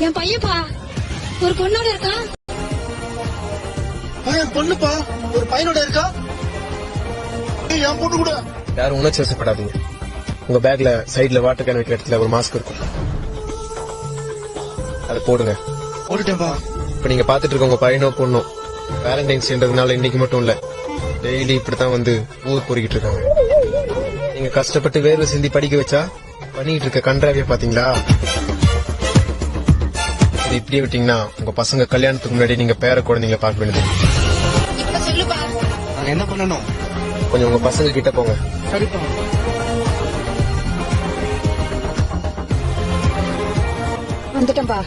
என் பையப்பா ஒரு பொண்ணோட இருக்கான். என் பொண்ணுப்பா ஒரு பையனோட இருக்கா. என் பொண்ணு கூட. யாரும் உணர்ச்சி வசப்படாதீங்க. உங்க பேக்ல சைடுல வாட்டர் கேன் வைக்கிற இடத்துல ஒரு மாஸ்க் இருக்கும், அதை போடுங்க. போட்டுட்டேன்பா. இப்ப நீங்க பாத்துட்டு இருக்க உங்க பையனோ பொண்ணோ வேலண்டைன்ஸ்ன்றதுனால இன்னைக்கு மட்டும் இல்ல, டெய்லி இப்படித்தான் வந்து ஊர் பொறிக்கிட்டு இருக்காங்க. நீங்க கஷ்டப்பட்டு வேர்வை சிந்தி படிக்க வச்சா பண்ணிட்டு இருக்க கன்றாவிய பாத்தீங்களா? இது இப்படியே விட்டீங்கன்னா உங்க பசங்க கல்யாணத்துக்கு முன்னாடி நீங்க பேர குழந்தைங்க பார்க்க வேண்டியது. இப்ப சொல்லுப்பா. நாங்க என்ன பண்ணணும்? கொஞ்சம் உங்க பசங்க கிட்ட போங்க. சரிப்பா. வந்துட்டேன்பா.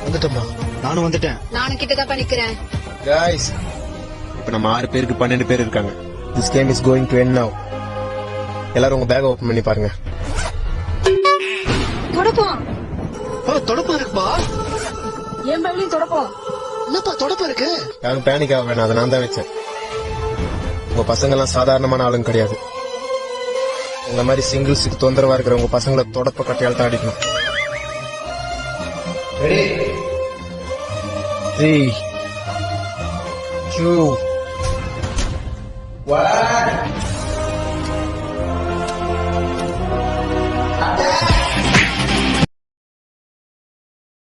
வந்துட்டோமா? நானும் வந்துட்டேன். நானும் கிட்டதாப்பா நிக்கிறேன். Guys, இப்ப நம்ம 6 பேருக்கு 12 பேர் இருக்காங்க. This game is going to end now. எல்லாரும் உங்க பேக் ஓபன் பண்ணி பாருங்க. தொடப்போம். தொடப்பம் இருக்குப்பா. என் பையிலையும் தொடப்போம். என்னப்பா தொடப்பம் இருக்கு? யாரும் பேனிக் ஆக வேணாம், அதை நான் தான் வச்சேன். உங்க பசங்க எல்லாம் சாதாரணமான ஆளுங்க கிடையாது. இந்த மாதிரி சிங்கிள்ஸுக்கு தொந்தரவா இருக்கிற உங்க பசங்களை தொடப்ப கட்டையால் தான் அடிக்கணும். 3, 2, 1